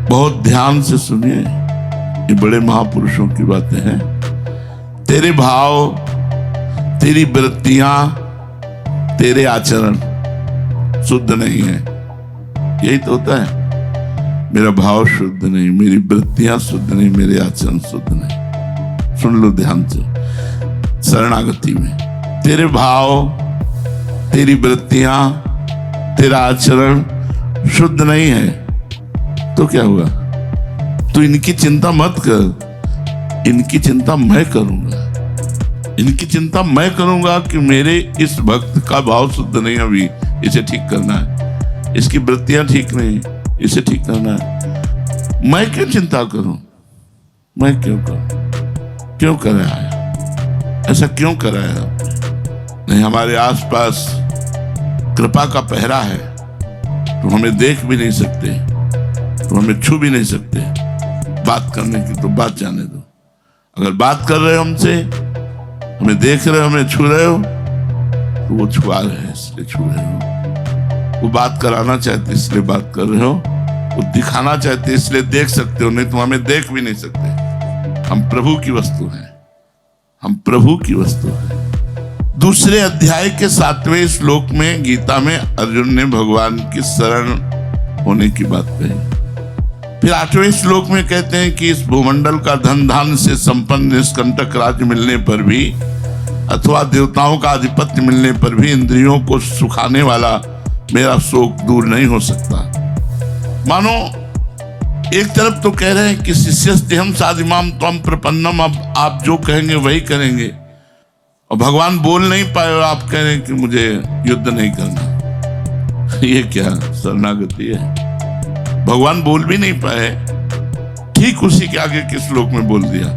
बहुत ध्यान से सुनिए, ये बड़े महापुरुषों की बातें हैं। तेरे भाव, तेरी वृत्तियां, तेरे आचरण शुद्ध नहीं है। यही तो होता है, मेरा भाव शुद्ध नहीं, मेरी वृत्तियां शुद्ध नहीं, मेरे आचरण शुद्ध नहीं। सुन लो ध्यान से, शरणागति में तेरे भाव, तेरी वृत्तियां, तेरा आचरण शुद्ध नहीं है तो क्या हुआ? तो इनकी चिंता मत कर, इनकी चिंता मैं करूंगा। इनकी चिंता मैं करूंगा कि मेरे इस भक्त का भाव शुद्ध नहीं, अभी इसे ठीक करना है, इसकी वृत्तियां ठीक नहीं, इसे ठीक करना है। मैं क्यों चिंता करूं? मैं क्यों करूं? क्यों कराया ऐसा? क्यों कराया? नहीं, हमारे आसपास कृपा का पहरा है, तो हमें देख भी नहीं सकते, तो हमें छू भी नहीं सकते। बात करने की तो बात जाने दो। अगर बात कर रहे हो हमसे, हमें देख रहे हो, हमें छू रहे हो, तो वो छुआ रहे हैं इसलिए छू रहे हो। वो बात कराना चाहते इसलिए बात कर रहे हो, वो दिखाना चाहते इसलिए देख सकते हो, नहीं तो हमें देख भी नहीं सकते। हम प्रभु की वस्तु हैं, हम प्रभु की वस्तु हैं। दूसरे अध्याय के 7वें श्लोक में गीता में अर्जुन ने भगवान की शरण होने की बात कही। फिर 8वें श्लोक में कहते हैं कि इस भूमंडल का धन धान से संपन्न निष्कंटक राज्य मिलने पर भी, अथवा देवताओं का आधिपत्य मिलने पर भी इंद्रियों को सुखाने वाला मेरा शोक दूर नहीं हो सकता। मानो एक तरफ तो कह रहे हैं कि शिष्यस्तेहं साधिमाम त्वं प्रपन्नम, अब आप जो कहेंगे वही करेंगे, और भगवान बोल नहीं पाए और आप कह रहे हैं कि मुझे युद्ध नहीं करना। ये क्या शरणागति है? भगवान बोल भी नहीं पाए, ठीक उसी के आगे के श्लोक में बोल दिया।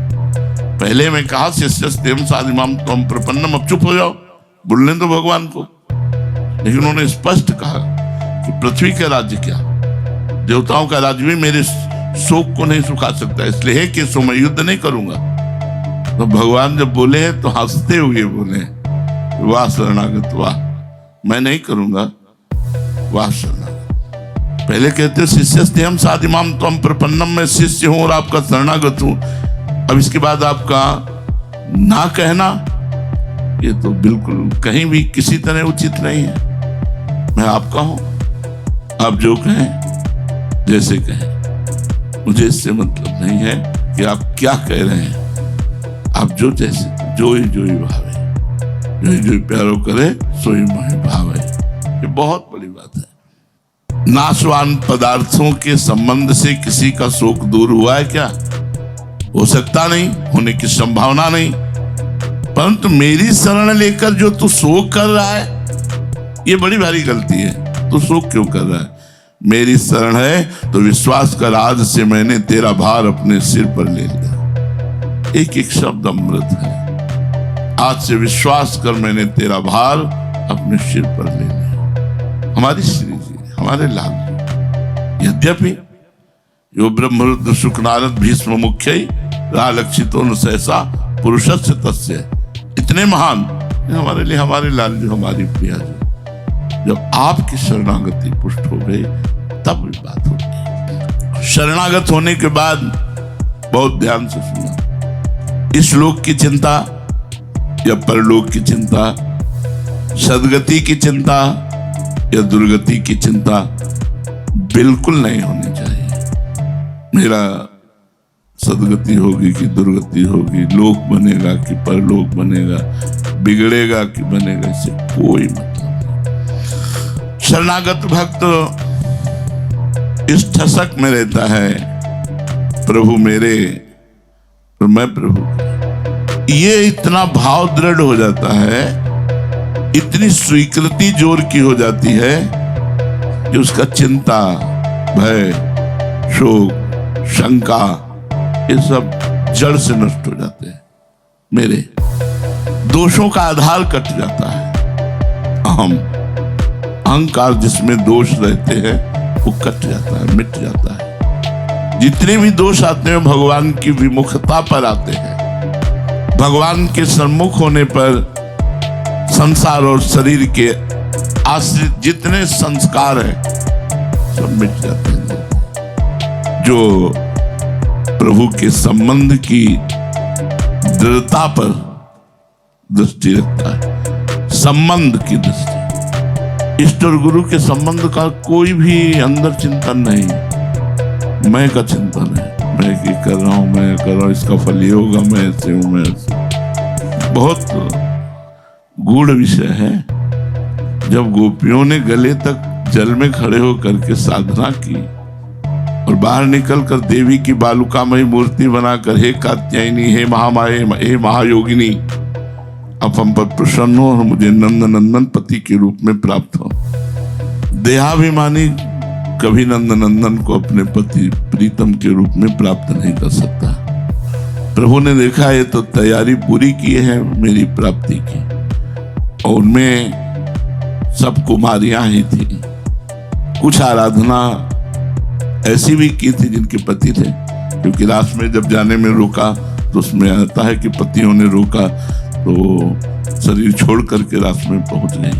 पहले मैं कहा शिष्यस्तेहं साधिमाम त्वं प्रपन्नम, अब चुप हो जाओ, बोलने दो भगवान को। लेकिन उन्होंने स्पष्ट कहा कि पृथ्वी का राज्य क्या, देवताओं का राज्य भी मेरे शोक को नहीं सुखा सकता, इसलिए है कि सो मैं युद्ध नहीं करूंगा। तो भगवान जब बोले हैं तो हंसते हुए बोले, वाह शरणागत वाह, मैं नहीं करूंगा, वाह शरणागत। पहले कहते शिष्यस्तेहं साधिमाम त्वं प्रपन्नम, मैं शिष्य हूं और आपका शरणागत हूं। अब इसके बाद आपका ना कहना, ये तो बिल्कुल कहीं भी किसी तरह उचित नहीं है। मैं आपका हूं, आप जो कहें, जैसे कहें, मुझे इससे मतलब नहीं है कि आप क्या कह रहे हैं। आप जो जैसे, जो ही भावे, जो ही प्यारो करे सोई मोहि भावे। ये बहुत बड़ी बात है। नाशवान पदार्थों के संबंध से किसी का शोक दूर हुआ है क्या? हो सकता नहीं, होने की संभावना नहीं। परंतु मेरी शरण लेकर जो तू शोक कर रहा है, ये बड़ी भारी गलती है। तू शोक क्यों कर रहा है? मेरी शरण है तो विश्वास कर, आज से मैंने तेरा भार अपने सिर पर ले लिया। एक एक शब्द अमृत है। आज से विश्वास कर, मैंने तेरा भार अपने सिर पर ले लिया। हमारी श्री जी, हमारे लाल जी, यद्यपि यो ब्रह्मरुद्र शुक नारद भीष्म मुख्य रालक्षितो न सहसा पुरुषस्य तस्य, इतने महान हमारे लिए हमारे लाल जी, हमारी प्रिया जी। जब आपकी शरणागति पुष्ट हो गई तब भी बात होगी। शरणागत होने के बाद बहुत ध्यान से सुना, इस लोक की चिंता या परलोक की चिंता, सदगति की चिंता या दुर्गति की चिंता बिल्कुल नहीं होनी चाहिए। मेरा सदगति होगी कि दुर्गति होगी, लोक बनेगा कि परलोक बनेगा, बिगड़ेगा कि बनेगा, इससे कोई मतलब नहीं। शरणागत भक्त इस ठसक में रहता है, प्रभु मेरे और मैं प्रभु का। ये इतना भाव दृढ़ हो जाता है, इतनी स्वीकृति जोर की हो जाती है कि उसका चिंता, भय, शोक, शंका, ये सब जड़ से नष्ट हो जाते हैं। मेरे दोषों का आधार कट जाता है। अहंकार जिसमें दोष रहते हैं वो कट जाता है, मिट जाता है। जितने भी दोष आते हैं भगवान की विमुखता पर आते हैं। भगवान के सम्मुख होने पर संसार और शरीर के आश्रित जितने संस्कार हैं सब मिट जाते हैं। जो प्रभु के संबंध की दृढ़ता पर दृष्टि रखता है, संबंध की दृष्टि। इष्ट और गुरु के संबंध का कोई भी अंदर चिंतन नहीं, मैं का चिंतन है, मैं ये कर रहा हूं, मैं कर रहा हूं, इसका फल ये होगा, मैं ऐसे हूं, मैं ऐसे। बहुत गूढ़ विषय है। जब गोपियों ने गले तक जल में खड़े होकर के साधना की और बाहर निकलकर देवी की बालुकामयी मूर्ति बनाकर, हे कात्यायनी, हे महामाये, हे महायोगिनी, अब हम पर प्रसन्न हो और मुझे नंद नंदन पति के रूप में प्राप्त हो। देहाभिमानी कभी नंद नंदन को अपने पति प्रीतम के रूप में प्राप्त नहीं कर सकता। प्रभु ने देखा ये तो तैयारी पूरी की है मेरी प्राप्ति की, और उनमें सब कुमारियां ही थी। कुछ आराधना ऐसी भी की थी जिनके पति थे, क्योंकि रात में जब जाने में रोका तो उसमें आता है कि पतियों ने रोका तो शरीर छोड़ करके रात में पहुंच गई।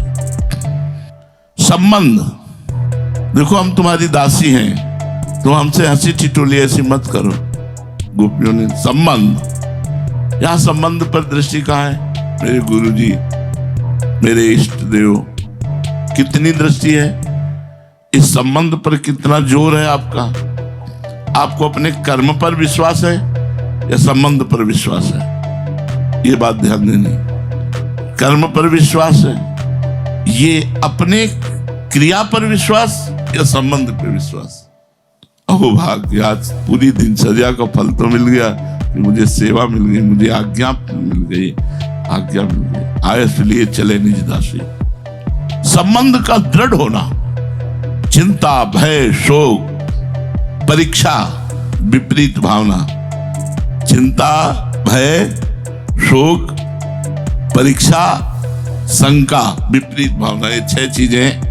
संबंध, देखो हम तुम्हारी दासी हैं, तो हमसे हंसी ठिठोली ऐसी मत करो। गोपियों ने संबंध, यहां संबंध पर दृष्टि कहाँ है? मेरे गुरुजी, मेरे इष्ट देव, कितनी दृष्टि है? इस संबंध पर कितना जोर है आपका? आपको अपने कर्म पर विश्वास है या संबंध पर विश्वास है? ये बात ध्यान देनी। कर्म पर विश्वास है, ये अपने क्रिया पर विश्वास या संबंध पर विश्वास? अहो भाग्य, आज पूरी दिनचर्या का फल तो मिल गया कि मुझे सेवा मिल गई, मुझे आज्ञा मिल गई, आज्ञा मिल गई, आए इसलिए चले निज दासी। संबंध का दृढ़ होना, चिंता, भय, शोक, परीक्षा, विपरीत भावना। चिंता, भय, शोक, परीक्षा, शंका, विपरीत भावना, ये 6 चीजें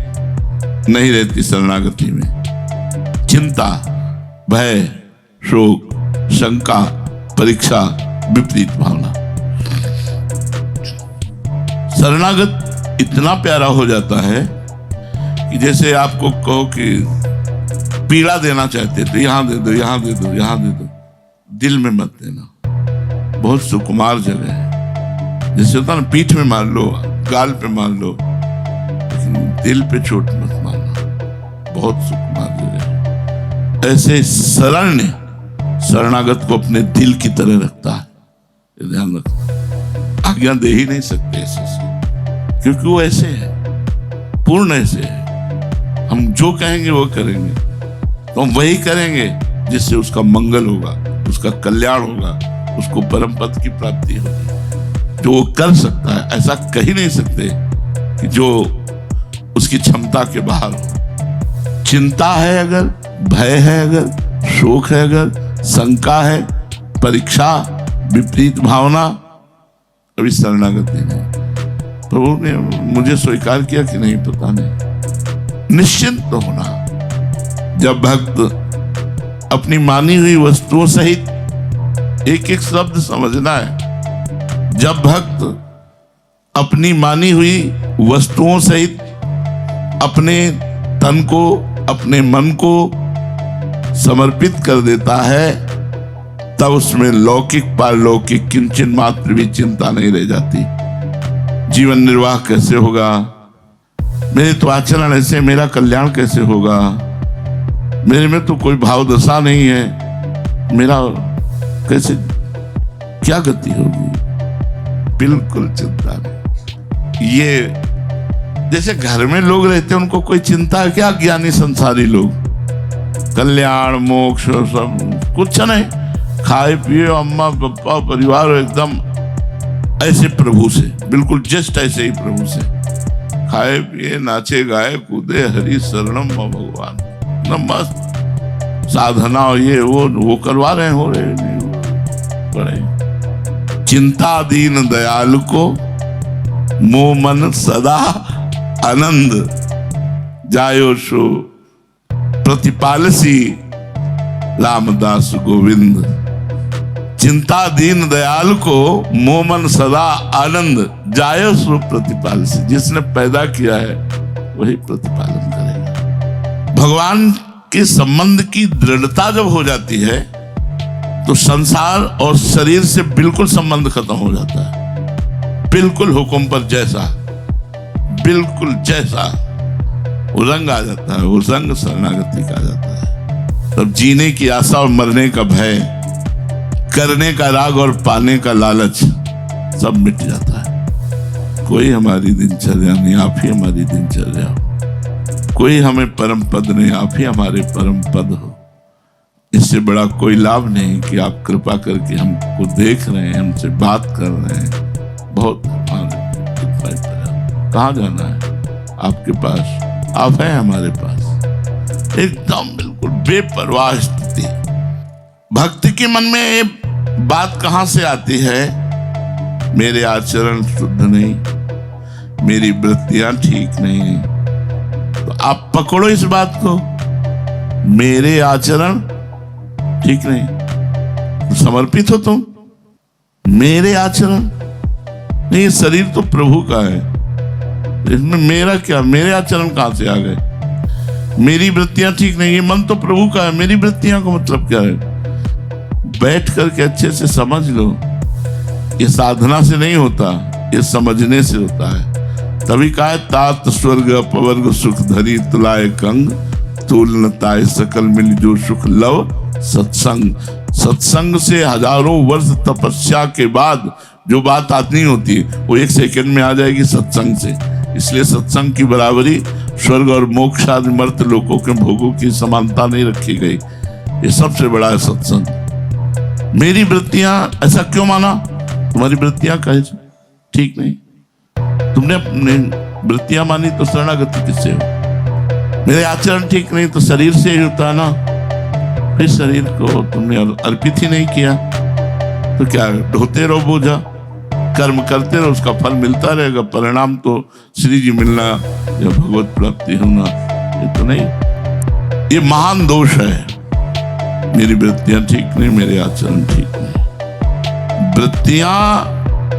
नहीं रहती शरणागति में। चिंता, भय, शोक, शंका, परीक्षा, विपरीत भावना। शरणागत इतना प्यारा हो जाता है कि जैसे आपको कहो कि पीड़ा देना चाहते तो यहां दे दो, यहां दे दो, यहां दे दो, दिल में मत देना। बहुत सुकुमार जगह है। जैसे होता ना, पीठ में मार लो, गाल पे मार लो, लेकिन दिल पे चोट मत मारना। बहुत सुकुमार जगह है। ऐसे शरण शरणागत को अपने दिल की तरह रखता है, ये ध्यान रखना। आज्ञा दे ही नहीं सकते ऐसे से, क्योंकि वो ऐसे है, पूर्ण ऐसे है। हम जो कहेंगे वो करेंगे, तो हम वही करेंगे जिससे उसका मंगल होगा, उसका कल्याण होगा, उसको परम पद की प्राप्ति होगी। जो वो कर सकता है, ऐसा कह ही नहीं सकते कि जो उसकी क्षमता के बाहर हो। चिंता है अगर, भय है अगर, शोक है अगर, शंका है, परीक्षा, विपरीत भावना, अभी शरणागति नहीं। प्रभु ने मुझे स्वीकार किया कि नहीं पता नहीं। निश्चिंत तो होना। जब भक्त अपनी मानी हुई वस्तुओं सहित, एक एक शब्द समझना है, जब भक्त अपनी मानी हुई वस्तुओं सहित अपने तन को, अपने मन को समर्पित कर देता है, तब उसमें लौकिक पारलौकिक किंचन मात्र भी चिंता नहीं रह जाती। जीवन निर्वाह कैसे होगा, मेरे तो आचरण ऐसे, मेरा कल्याण कैसे होगा, मेरे में तो कोई भाव दशा नहीं है, मेरा कैसे, क्या गति होगी? बिल्कुल चिंता नहीं। ये जैसे घर में लोग रहते हैं, उनको कोई चिंता है क्या? ज्ञानी संसारी लोग, कल्याण, मोक्ष, सब कुछ नहीं, खाए पिए, अम्मा पप्पा, परिवार, एकदम ऐसे प्रभु से, बिल्कुल जस्ट ऐसे ही प्रभु से खाए पिए, नाचे गाए कूदे, हरि शरणम भगवान, मस्त साधना, ये वो करवा रहे हैं, हो रहे नहीं पड़े। चिंता दीन दयाल को मोह मन सदा आनंद, जायो सो प्रतिपालसी रामदास गोविंद। चिंता दीन दयाल को मोह मन सदा आनंद, जायो सो प्रतिपालसी। जिसने पैदा किया है वही प्रतिपालन करेगा। भगवान के संबंध की दृढ़ता जब हो जाती है तो संसार और शरीर से बिल्कुल संबंध खत्म हो जाता है। बिल्कुल हुक्म पर जैसा, बिल्कुल जैसा वो रंग आ जाता है, वो रंग शरणागति का आ जाता है। तब जीने की आशा और मरने का भय, करने का राग और पाने का लालच सब मिट जाता है। कोई हमारी दिनचर्या नहीं, आप ही हमारी दिनचर्या हो। कोई हमें परम पद नहीं, आप ही हमारे परम पद हो। इससे बड़ा कोई लाभ नहीं कि आप कृपा करके हमको देख रहे हैं, हमसे बात कर रहे हैं। बहुत कहाँ जाना है आपके पास, आप हैं हमारे पास। एकदम बिल्कुल बेपरवाह स्थिति। भक्ति के मन में ये बात कहां से आती है? मेरे आचरण शुद्ध नहीं, मेरी वृत्तियां ठीक नहीं। तो आप पकड़ो इस बात को, मेरे आचरण ठीक नहीं, तो समर्पित हो तुम। मेरे आचरण नहीं, शरीर तो प्रभु का है, इसमें मेरा क्या? मेरे आचरण कहां से आ गए? मेरी वृत्तियां ठीक नहीं, ये मन तो प्रभु का है, मेरी वृत्तियां का मतलब क्या है? बैठ करके अच्छे से समझ लो। ये साधना से नहीं होता, ये समझने से होता है। तभी कहा है, तात स्वर्ग अपवर्ग सुख धरी तुलाए कंग, तूल न ताए सकल मिल जो सुख लव सत्संग। सत्संग से हजारों वर्ष तपस्या के बाद जो बात आती होती वो एक सेकंड में आ जाएगी सत्संग से। इसलिए सत्संग की बराबरी स्वर्ग और मोक्ष आदि मर्त लोकों के भोगों की समानता नहीं रखी गई। ये सबसे बड़ा है सत्संग। मेरी वृत्तियां, ऐसा क्यों माना? तुम्हारी वृत्तियां कहे ठीक नहीं, तुमने अपनी वृत्तियां मानी तो शरणागति किससे हो? मेरे आचरण ठीक नहीं तो शरीर से ही होता ना। फिर शरीर को तुमने अर्पित ही नहीं किया तो क्या? ढोते रहो बोझा, कर्म करते रहो, उसका फल मिलता रहेगा। परिणाम तो श्री जी मिलना या भगवत प्राप्ति होना, ये तो नहीं। ये महान दोष है। मेरी वृत्तियां ठीक नहीं, मेरे आचरण ठीक नहीं। वृत्तियां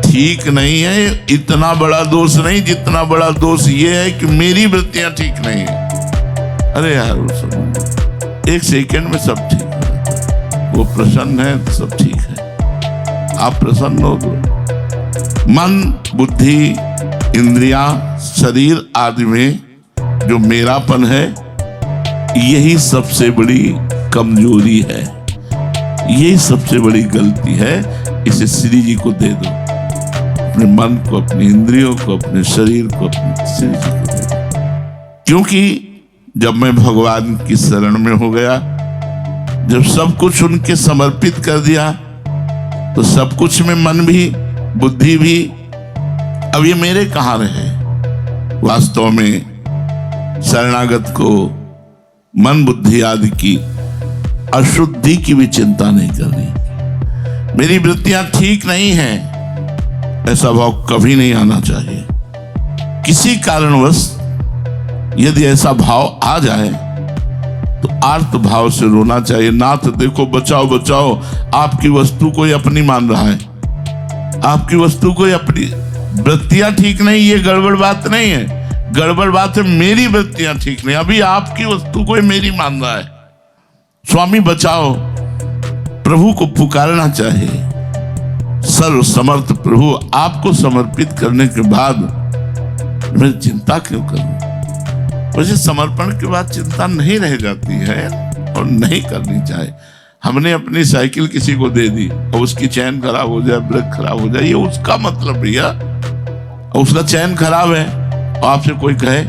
ठीक नहीं है, इतना बड़ा दोष नहीं जितना बड़ा दोष ये है कि मेरी वृत्तियां ठीक नहीं है। अरे यार, वो सब एक सेकंड में सब ठीक है। वो प्रसन्न है तो सब ठीक है। आप प्रसन्न हो तो मन, बुद्धि, इंद्रियां, शरीर आदि में जो मेरापन है, यही सबसे बड़ी कमजोरी है, यही सबसे बड़ी गलती है। इसे श्री जी को दे दो, अपने मन को, अपनी इंद्रियों को, अपने शरीर को, अपने श्री जी को दे दो। क्योंकि जब मैं भगवान की शरण में हो गया, जब सब कुछ उनके समर्पित कर दिया, तो सब कुछ में मन भी, बुद्धि भी, अब ये मेरे कहां रहे? वास्तव में शरणागत को मन, बुद्धि आदि की अशुद्धि की भी चिंता नहीं करनी। मेरी वृत्तियां ठीक नहीं हैं, ऐसा भाव कभी नहीं आना चाहिए। किसी कारणवश यदि ऐसा भाव आ जाए तो आर्त भाव से रोना चाहिए। नाथ देखो, बचाओ बचाओ, आपकी वस्तु कोई अपनी मान रहा है, आपकी वस्तु कोई अपनी। वृत्तियां ठीक नहीं, ये गड़बड़ बात नहीं है। गड़बड़ बात है मेरी वृत्तियां ठीक नहीं, अभी आपकी वस्तु कोई मेरी मान रहा है। स्वामी बचाओ, प्रभु को पुकारना चाहिए। सर्व समर्थ प्रभु, आपको समर्पित करने के बाद मैं चिंता क्यों करूं? वैसे समर्पण के बाद चिंता नहीं रह जाती है और नहीं करनी चाहिए। हमने अपनी साइकिल किसी को दे दी और उसकी चैन खराब हो जाए, ब्रेक खराब हो जाए, ये उसका मतलब भैया। उसका चैन खराब है और आपसे कोई कहे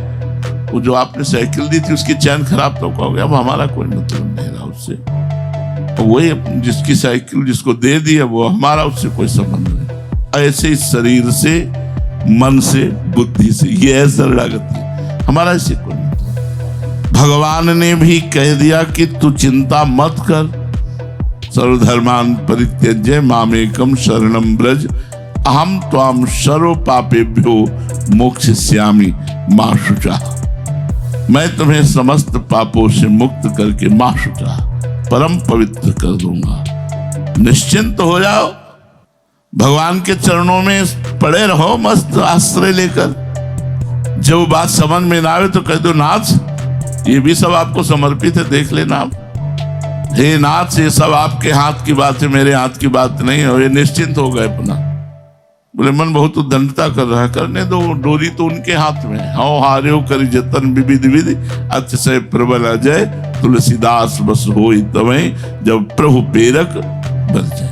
वो जो आपने साइकिल दी थी उसकी चैन खराब, तो कहोगे अब हमारा कोई मतलब नहीं रहा उससे। और वही जिसकी साइकिल जिसको दे दी है वो हमारा उससे कोई संबंध नहीं। ऐसे शरीर से, मन से, बुद्धि से, ये है शरणागति। हमारा इससे कोई मतलब। भगवान ने भी कह दिया कि तू चिंता मत कर, सर्वधर्मान परित्यज्य मामेकम शरणम ब्रज, अहम त्वाम सर्व पापेभ्यो मोक्षयिष्यामि मा शुचा। मैं तुम्हें समस्त पापों से मुक्त करके मा शुचा, परम पवित्र कर दूंगा। निश्चिंत हो जाओ, भगवान के चरणों में पड़े रहो मस्त आश्रय लेकर। जब बात समझ में ना आए तो कह दो, नाथ ये भी सब आपको समर्पित है, देख लेना आप। हे नाथ, ये सब आपके हाथ की बात है, मेरे हाथ की बात नहीं है। ये निश्चिंत हो गए अपना। बोले मन बहुत उद्दंडता कर रहा है, करने दो, डोरी तो उनके हाथ में। हौ हार्यो करी जतन विविध विधि, अतिशय प्रबल अजय, तुलसीदास बस होई तवै, जब प्रभु प्रेरक बन जाए।